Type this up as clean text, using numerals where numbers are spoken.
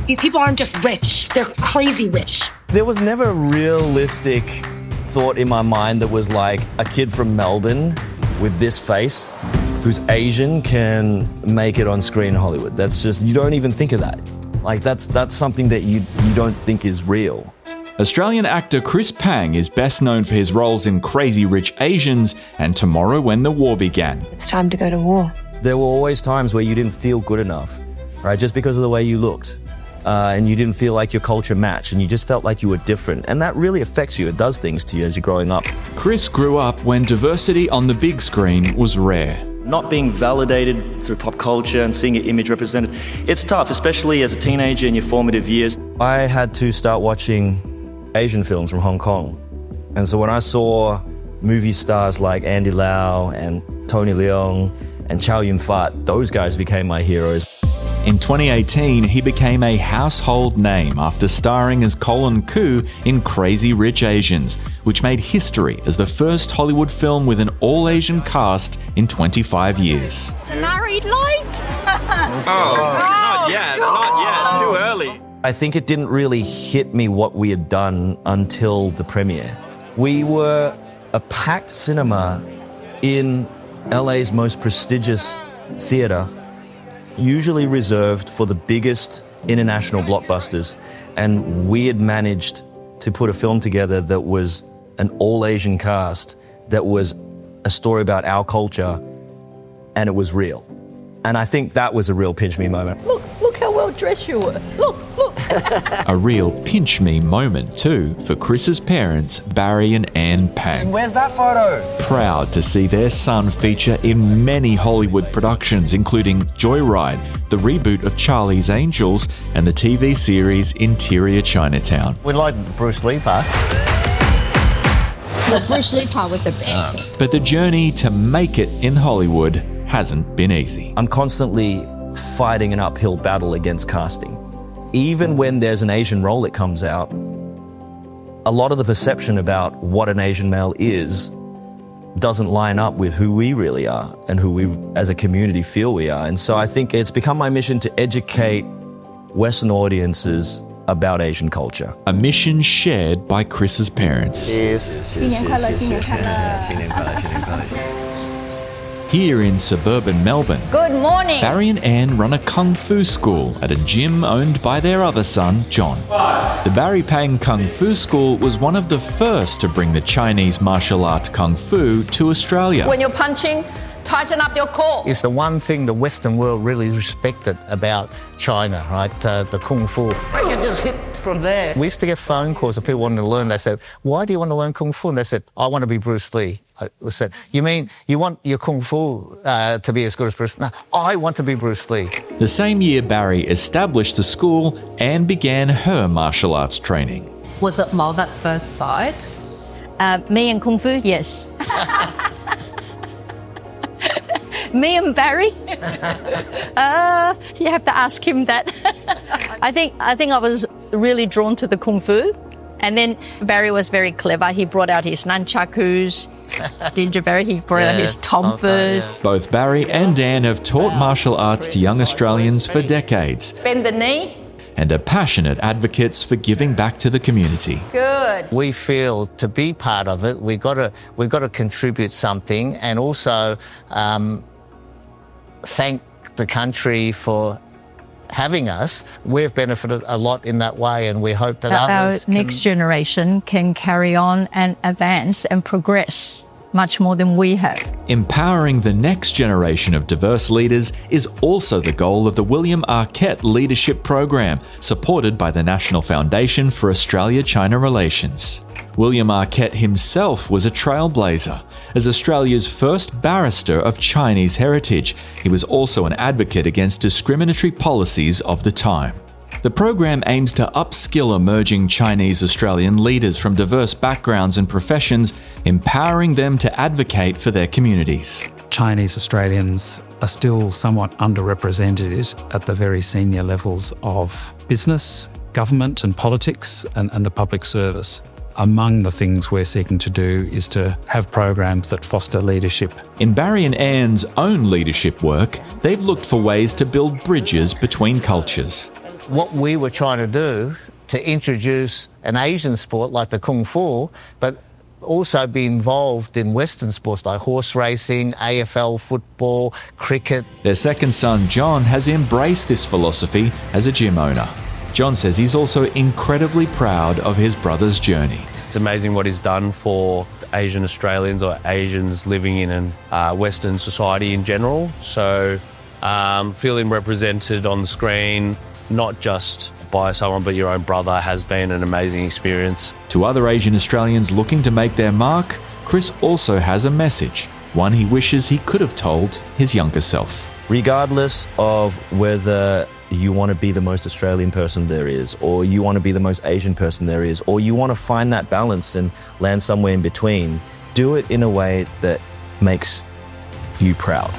These people aren't just rich, they're crazy rich. There was never a realistic thought in my mind that was like a kid from Melbourne with this face who's Asian can make it on screen in Hollywood. That's just, you don't even think of that. Like that's something that you don't think is real. Australian actor Chris Pang is best known for his roles in Crazy Rich Asians and Tomorrow When the War Began. It's time to go to war. There were always times where you didn't feel good enough, right? Just because of the way you looked. And you didn't feel like your culture matched, and you just felt like you were different. And that really affects you. It does things to you as you're growing up. Chris grew up when diversity on the big screen was rare. Not being validated through pop culture and seeing your image represented, it's tough, especially as a teenager in your formative years. I had to start watching Asian films from Hong Kong. And so when I saw movie stars like Andy Lau and Tony Leung and Chow Yun-fat, those guys became my heroes. In 2018, he became a household name after starring as Colin Khoo in Crazy Rich Asians, which made history as the first Hollywood film with an all-Asian cast in 25 years. Married life? Not yet, too early. I think it didn't really hit me what we had done until the premiere. We were a packed cinema in LA's most prestigious theatre, usually reserved for the biggest international blockbusters, and we had managed to put a film together that was an all-Asian cast, that was a story about our culture, and it was real. And I think that was a real pinch-me moment. Look how well dressed you were. Look. A real pinch-me moment too for Chris's parents, Barry and Ann Pang. Where's that photo? Proud to see their son feature in many Hollywood productions, including Joyride, the reboot of Charlie's Angels, and the TV series Interior Chinatown. We like the Bruce Lee part. The Bruce Lee part was the best. But the journey to make it in Hollywood hasn't been easy. I'm constantly fighting an uphill battle against casting. Even when there's an Asian role that comes out, a lot of the perception about what an Asian male is doesn't line up with who we really are and who we as a community feel we are. And so I think it's become my mission to educate Western audiences about Asian culture. A mission shared by Chris's parents. Here in suburban Melbourne, Good morning. Barry and Ann run a kung fu school at a gym owned by their other son, John. The Barry Pang Kung Fu School was one of the first to bring the Chinese martial art kung fu to Australia. When you're punching, tighten up your core. It's the one thing the Western world really respected about China, right? The Kung Fu. I can just hit from there. We used to get phone calls of people wanting to learn. They said, why do you want to learn Kung Fu? And they said, I want to be Bruce Lee. I said, you mean you want your Kung Fu to be as good as Bruce? No, I want to be Bruce Lee. The same year Barry established the school and began her martial arts training. Was it love at first sight? Me and Kung Fu, yes. Me and Barry? You have to ask him that. I think I was really drawn to the Kung Fu. And then Barry was very clever. He brought out his nunchakus. Ginger Barry, he brought out his tompers. Both Barry and Dan have taught martial arts to young Australians for decades. Bend the knee. And are passionate advocates for giving back to the community. Good. We feel to be part of it, we've got to contribute something, and also thank the country for having us. We've benefited a lot in that way, and we hope that others our next generation can carry on and advance and progress much more than we have. Empowering the next generation of diverse leaders is also the goal of the William Ah Ket Leadership program, supported by the National Foundation for Australia-China Relations. William Ah Ket himself was a trailblazer. As Australia's first barrister of Chinese heritage, he was also an advocate against discriminatory policies of the time. The program aims to upskill emerging Chinese Australian leaders from diverse backgrounds and professions, empowering them to advocate for their communities. Chinese Australians are still somewhat underrepresented at the very senior levels of business, government and politics and the public service. Among the things we're seeking to do is to have programs that foster leadership. In Barry and Ann's own leadership work, they've looked for ways to build bridges between cultures. what we were trying to do to introduce an Asian sport like the Kung Fu, but also be involved in Western sports like horse racing, AFL football, cricket. Their second son, John, has embraced this philosophy as a gym owner. John says he's also incredibly proud of his brother's journey. It's amazing what he's done for Asian Australians or Asians living in Western society in general. So feeling represented on the screen, not just by someone but your own brother, has been an amazing experience. To other Asian Australians looking to make their mark, Chris also has a message, one he wishes he could have told his younger self. Regardless of whether you want to be the most Australian person there is, or you want to be the most Asian person there is, or you want to find that balance and land somewhere in between, do it in a way that makes you proud.